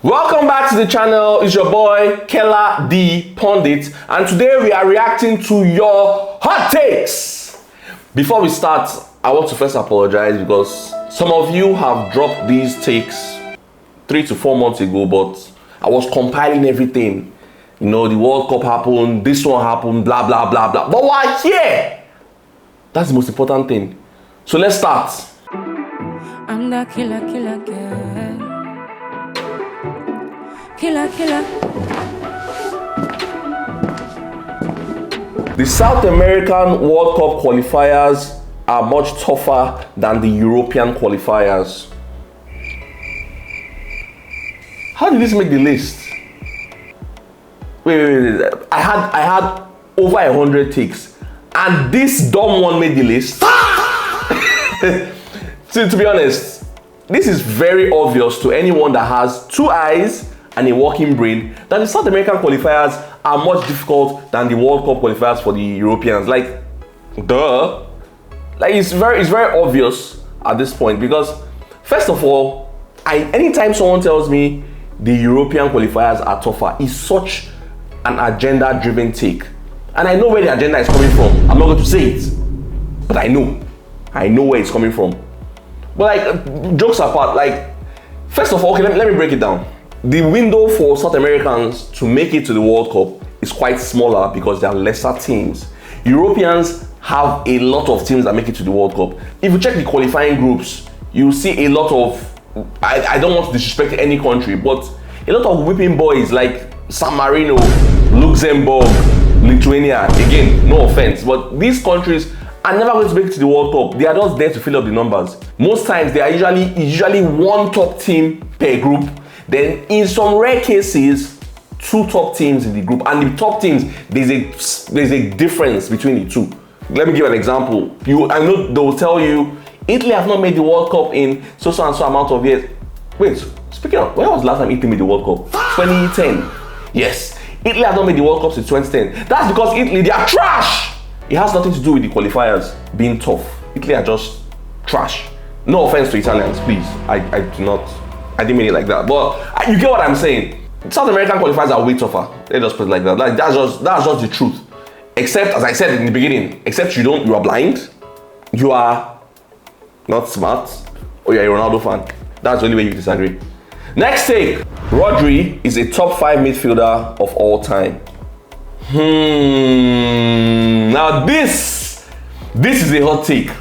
Welcome back to the channel. It's your boy Kela the Pundit, and today we are reacting to your hot takes. Before we start, I want to first apologize because some of you have dropped these takes 3 to 4 months ago, but I was compiling everything. You know, the World Cup happened, this one happened, blah blah blah blah. But we're here. That's the most important thing. So let's start. I'm the killer girl. Killer. The South American World Cup qualifiers are much tougher than the European qualifiers. How did this make the list? Wait. I had over 100 takes, and this dumb one made the list. To be honest, this is very obvious to anyone that has 2 eyes and a working brain that the South American qualifiers are much difficult than the World Cup qualifiers for the Europeans. Like, duh. Like, it's very obvious at this point because, first of all, anytime someone tells me the European qualifiers are tougher, it's such an agenda-driven take. And I know where the agenda is coming from. I'm not going to say it, but I know where it's coming from. But like, jokes apart, like, first of all, okay, let me break it down. The window for South Americans to make it to the World Cup is quite smaller because there are lesser teams. Europeans have a lot of teams that make it to the World Cup. If you check the qualifying groups, you see a lot of, I don't want to disrespect any country, but a lot of whipping boys like San Marino, Luxembourg, Lithuania. Again, no offense, but these countries are never going to make it to the World Cup. They are just there to fill up the numbers. Most times, they are usually one top team per group. Then, in some rare cases, 2 top teams in the group. And the top teams, there's a difference between the 2. Let me give an example. I know they will tell you, Italy have not made the World Cup in so and so amount of years. Wait, speaking of, when was the last time Italy made the World Cup? 2010. Yes, Italy have not made the World Cup since 2010. That's because Italy, they are trash. It has nothing to do with the qualifiers being tough. Italy are just trash. No offense to Italians, please. I didn't mean it like that. But you get what I'm saying. South American qualifiers are way tougher. They just put it like that. Like, that's just the truth. Except, as I said in the beginning, except you are blind, you are not smart, or you're a Ronaldo fan. That's the only way you disagree. Next take. Rodri is a top 5 midfielder of all time. Now this is a hot take.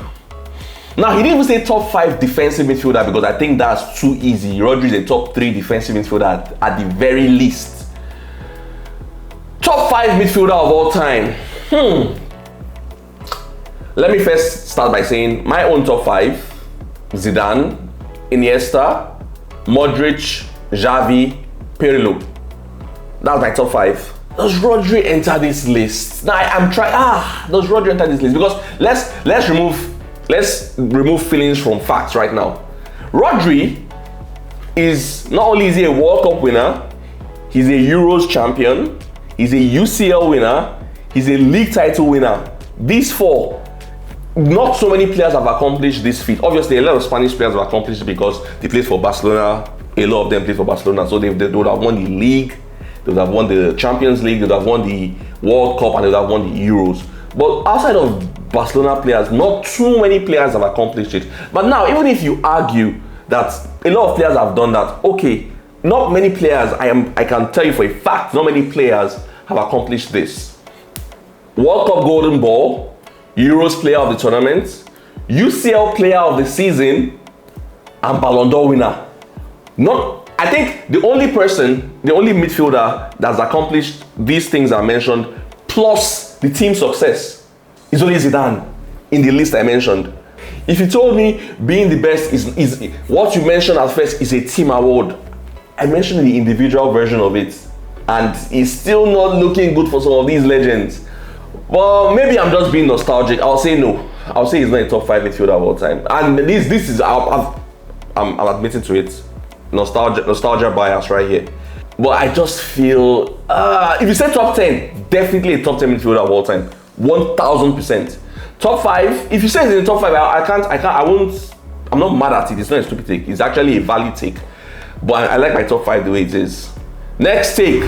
Now, he didn't even say top 5 defensive midfielder because I think that's too easy. Rodri is a top 3 defensive midfielder at the very least. Top 5 midfielder of all time. Let me first start by saying my own top 5: Zidane, Iniesta, Modric, Xavi, Pirlo. That's my top 5. Does Rodri enter this list? Now I'm trying. Does Rodri enter this list? Because let's remove feelings from facts right now. Rodri is not only is he a World Cup winner, he's a Euros champion, he's a UCL winner, he's a league title winner. These 4, not so many players have accomplished this feat. Obviously, a lot of Spanish players have accomplished it because they played for Barcelona. A lot of them played for Barcelona, so they would have won the league, they would have won the Champions League, they would have won the World Cup, and they would have won the Euros. But outside of Barcelona players, not too many players have accomplished it. But now, even if you argue that a lot of players have done that, okay, not many players, I can tell you for a fact, not many players have accomplished this. World Cup Golden Ball, Euros player of the tournament, UCL player of the season, and Ballon d'Or winner. I think the only midfielder that's accomplished these things I mentioned, plus the team success, is only Zidane in the list I mentioned. If you told me being the best is what you mentioned at first is a team award, I mentioned the individual version of it, and it's still not looking good for some of these legends. Well, maybe I'm just being nostalgic. I'll say no. I'll say he's not a top 5 midfielder of all time. And this is I'm admitting to it. Nostalgia bias right here. But I just feel if you say top 10, definitely a top 10 midfielder of all time. 1000%. Top 5, if you say it's in the top 5, I'm not mad at it. It's not a stupid take. It's actually a valid take. But I like my top 5 the way it is. Next take.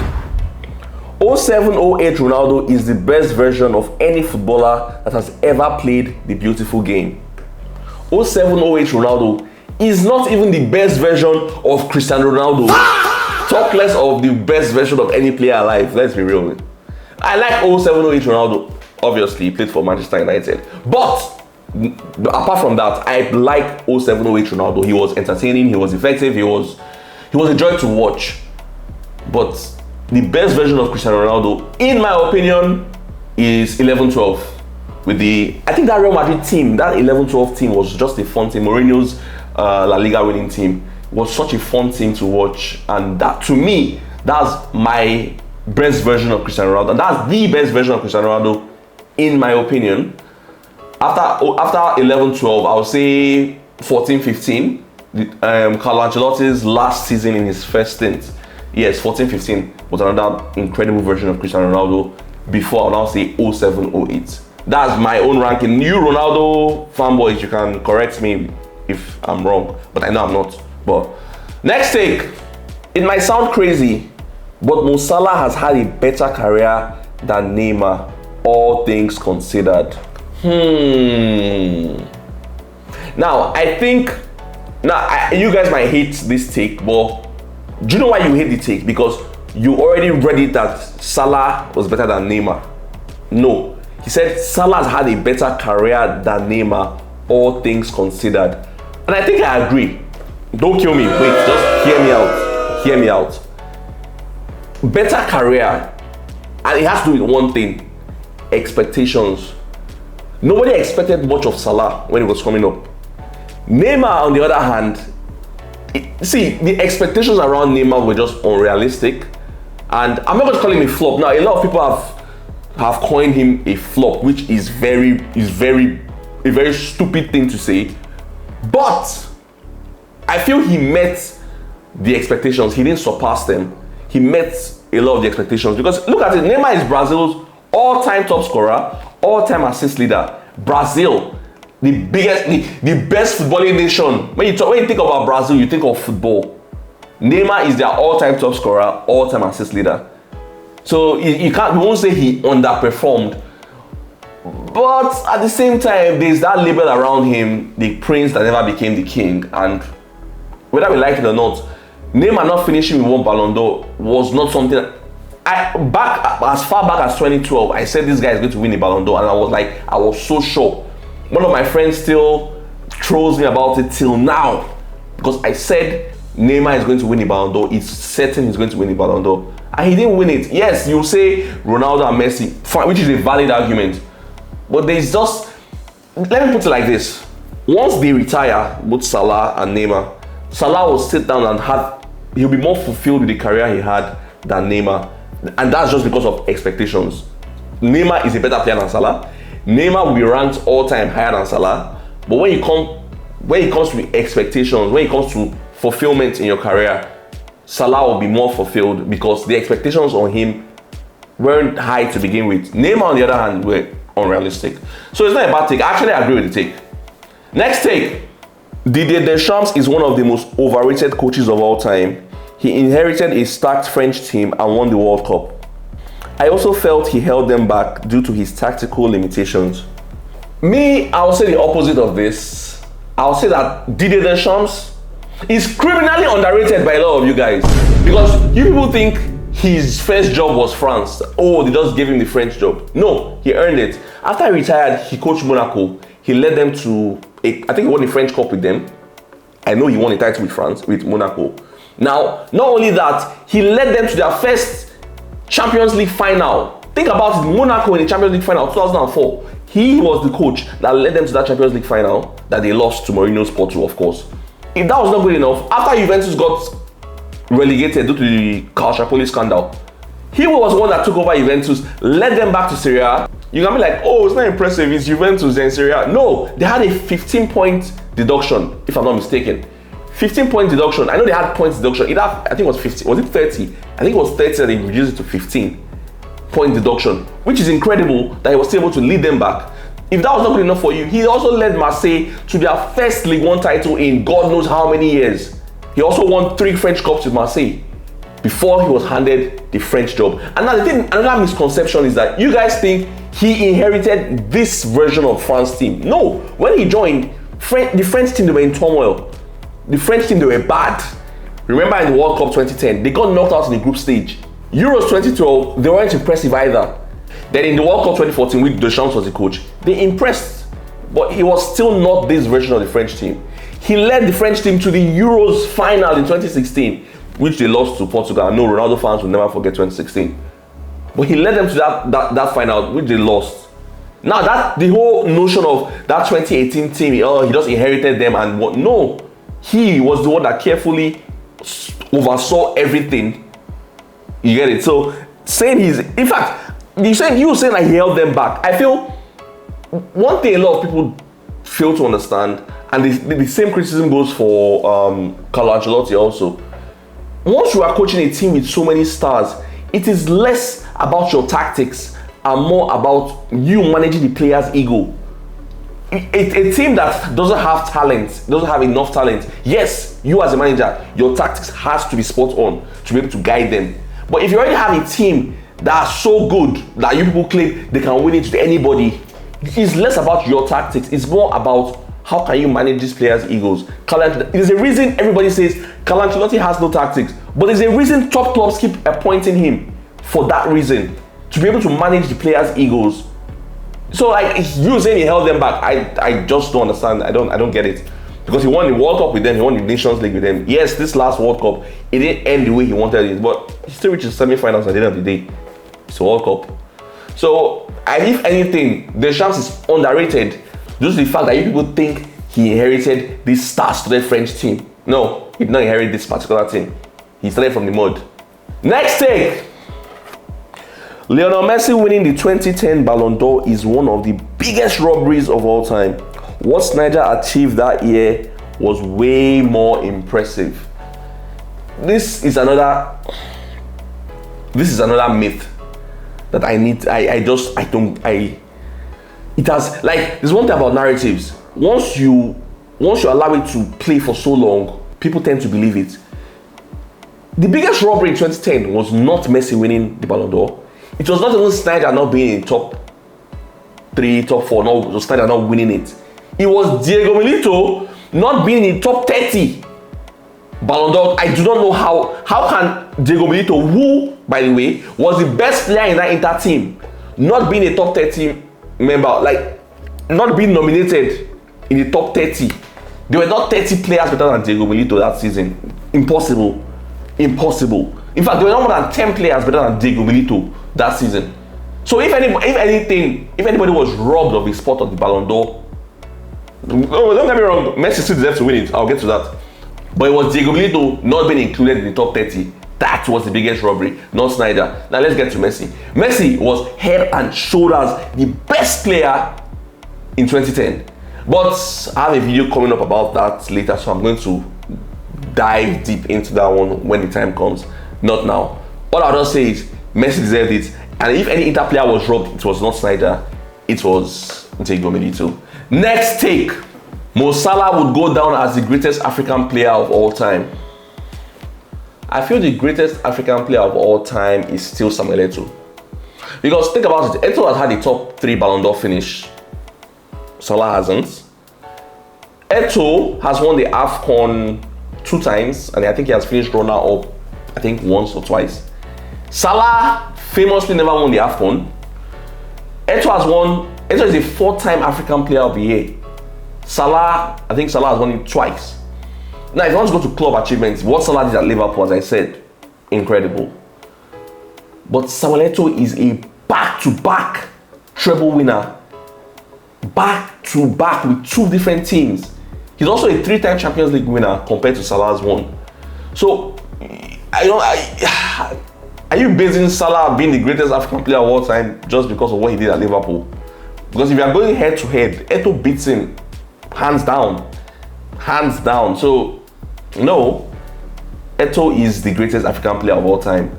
07-08 Ronaldo is the best version of any footballer that has ever played the beautiful game. 07-08 Ronaldo is not even the best version of Cristiano Ronaldo. Talk less of the best version of any player alive. Let's be real. I like 07-08 Ronaldo. Obviously, he played for Manchester United. But apart from that, I like 07-08 Ronaldo. He was entertaining. He was effective. He was a joy to watch. But the best version of Cristiano Ronaldo, in my opinion, is 11-12. I think that Real Madrid team, that 11-12 team was just a fun team. Mourinho's La Liga winning team was such a fun team to watch. And that, to me, that's my best version of Cristiano Ronaldo. And that's the best version of Cristiano Ronaldo, in my opinion. After 11-12, I would say 14-15. Carlo Ancelotti's last season in his first stint. Yes, 14-15 was another incredible version of Cristiano Ronaldo. Before, I'll now say 07-08. That's my own ranking. You Ronaldo fanboys, you can correct me if I'm wrong, but I know I'm not. But next take. It might sound crazy, but Mo Salah has had a better career than Neymar, all things considered. Now, I think, you guys might hate this take, but do you know why you hate the take? Because you already read it that Salah was better than Neymar. No, he said Salah has had a better career than Neymar, all things considered. And I think I agree. Don't kill me, wait, just hear me out. Hear me out. Better career, and it has to do with one thing: expectations. Nobody expected much of Salah when he was coming up. Neymar, on the other hand, the expectations around Neymar were just unrealistic. And I'm not going to call him a flop. Now, a lot of people have coined him a flop, which is a very stupid thing to say. But I feel he met the expectations. He didn't surpass them. He met a lot of the expectations. Because look at it, Neymar is Brazil's all-time top scorer, all-time assist leader. Brazil, the best footballing nation. When you think about Brazil, you think of football. Neymar is their all-time top scorer, all-time assist leader. So you won't say he underperformed. But at the same time, there's that label around him, the prince that never became the king. And whether we like it or not, Neymar not finishing with one Ballon d'Or was not something. As far back as 2012, I said this guy is going to win the Ballon d'Or, and I was so sure. One of my friends still trolls me about it till now, because I said Neymar is going to win the Ballon d'Or. It's certain he's going to win the Ballon d'Or, and he didn't win it. Yes, you say Ronaldo and Messi, fine, which is a valid argument, but there's just, let me put it like this: once they retire, both Salah and Neymar, Salah will sit down and he'll be more fulfilled with the career he had than Neymar. And that's just because of expectations. Neymar is a better player than Salah. Neymar will be ranked all-time higher than Salah. But when it comes to expectations, when it comes to fulfillment in your career, Salah will be more fulfilled because the expectations on him weren't high to begin with. Neymar, on the other hand, were unrealistic. So it's not a bad take. I actually agree with the take. Next take. Didier Deschamps is one of the most overrated coaches of all time. He inherited a stacked French team and won the World Cup. I also felt he held them back due to his tactical limitations. Me, I'll say the opposite of this. I'll say that Didier Deschamps is criminally underrated by a lot of you guys. Because you people think his first job was France. Oh, they just gave him the French job. No, he earned it. After he retired, he coached Monaco. He led them to, I think he won the French Cup with them. I know he won a title with France, with Monaco. Now, not only that, he led them to their first Champions League final. Think about it, Monaco in the Champions League final, 2004. He was the coach that led them to that Champions League final that they lost to Mourinho's Porto, of course. If that was not good enough, after Juventus got relegated due to the Calciopoli scandal, he was the one that took over Juventus, led them back to Serie A. You can be like, oh, it's not impressive, it's Juventus and Serie A. No, they had a 15-point deduction, if I'm not mistaken. 15-point deduction. I know they had points deduction. I think it was 50. Was it 30? I think it was 30 and they reduced it to 15-point deduction, which is incredible that he was still able to lead them back. If that was not good enough for you, he also led Marseille to their first Ligue 1 title in God knows how many years. He also won 3 French Cups with Marseille before he was handed the French job. And now the thing, another misconception is that you guys think he inherited this version of France team. No, when he joined, the French team, they were in turmoil. The French team, they were bad. Remember in the World Cup 2010, they got knocked out in the group stage. Euros 2012, they weren't impressive either. Then in the World Cup 2014, with Deschamps was the coach, they impressed. But he was still not this version of the French team. He led the French team to the Euros final in 2016, which they lost to Portugal. No, Ronaldo fans will never forget 2016. But he led them to that final, which they lost. Now that the whole notion of that 2018 team, he just inherited them and what? No, he was the one that carefully oversaw everything. You get it? So saying in fact, you saying that he held them back. I feel one thing a lot of people fail to understand, and the same criticism goes for Carlo Ancelotti also. Once you are coaching a team with so many stars, it is less about your tactics and more about you managing the player's ego. A team that doesn't have talent, doesn't have enough talent, yes, you as a manager, your tactics has to be spot on to be able to guide them. But if you already have a team that are so good that you people claim they can win it to anybody, it's less about your tactics, it's more about how can you manage these players' egos. There's a reason everybody says Carlo Ancelotti has no tactics, but there's a reason top clubs keep appointing him for that reason, to be able to manage the players' egos. So like you saying he held them back, I just don't understand. I don't get it. Because he won the World Cup with them, he won the Nations League with them. Yes, this last World Cup, it didn't end the way he wanted it, but he still reached the semi-finals at the end of the day. It's a World Cup. So, if anything, Deschamps is underrated. Just the fact that you people think he inherited this star-studded French team. No, he did not inherit this particular team. He started from the mud. Next take. Lionel Messi winning the 2010 Ballon d'Or is one of the biggest robberies of all time. What Snyder achieved that year was way more impressive. This is another myth that it has, like, there's one thing about narratives. Once you allow it to play for so long, people tend to believe it. The biggest robbery in 2010 was not Messi winning the Ballon d'Or. It was not even Snyder not being in top 3, top 4, no, Snyder not winning it. It was Diego Milito not being in top 30 Ballon d'Or. I do not know how can Diego Milito, who, by the way, was the best player in that Inter team, not being a top 30 member, like not being nominated in the top 30. There were not 30 players better than Diego Milito that season. Impossible. In fact, there were not more than 10 players better than Diego Milito that season. So if anybody was robbed of his spot on the Ballon d'Or, don't get me wrong, Messi still deserves to win it. I'll get to that. But it was Diego Milito not being included in the top 30. That was the biggest robbery, not Snyder. Now let's get to Messi. Messi was head and shoulders the best player in 2010. But I have a video coming up about that later, so I'm going to dive deep into that one when the time comes. Not now. All I'll just say is Messi deserved it. And if any Inter player was robbed, it was not Snyder, it was Diego Milito. Next take. Mo Salah would go down as the greatest African player of all time. I feel the greatest African player of all time is still Samuel Eto'o. Because think about it, Eto'o has had the top 3 Ballon d'Or finish. Salah hasn't. Eto'o has won the AFCON 2 times, and I think he has finished runner-up, I think once or twice. Salah famously never won the AFCON. Eto'o is a 4-time African player of the year. I think Salah has won it twice. Now, if you want to go to club achievements, what Salah did at Liverpool, as I said, incredible. But Samuel Eto'o is a back-to-back treble winner. Back-to-back with 2 different teams. He's also a 3-time Champions League winner compared to Salah's one. So, are you basing Salah being the greatest African player of all time just because of what he did at Liverpool? Because if you are going head-to-head, Eto'o beats him hands down. So, no, Eto'o is the greatest African player of all time.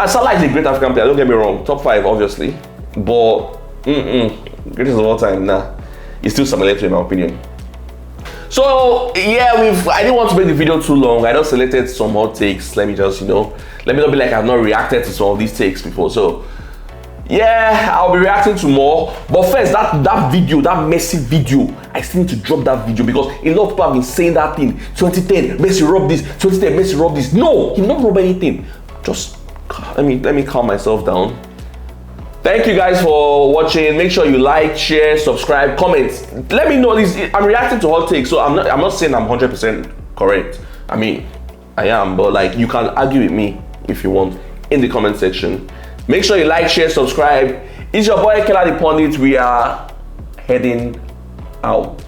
Salah is a great African player, don't get me wrong. Top 5, obviously. But, greatest of all time, nah. It's still Samuel Eto'o in my opinion. So yeah, I didn't want to make the video too long. I just selected some hot takes. Let me just, let me not be like I've not reacted to some of these takes before. So yeah, I'll be reacting to more. But first, that video, that Messi video, I still need to drop that video because a lot of people have been saying that thing. 2010, Messi robbed this. 2010, Messi robbed this. No, he not robbed anything. Just let me calm myself down. Thank you guys for watching. Make sure you like, share, subscribe, comment. Let me know this. I'm reacting to hot takes, so I'm not saying I'm 100% correct. I mean, I am, but like you can argue with me if you want in the comment section. Make sure you like, share, subscribe. It's your boy Kela the Pundit. We are heading out.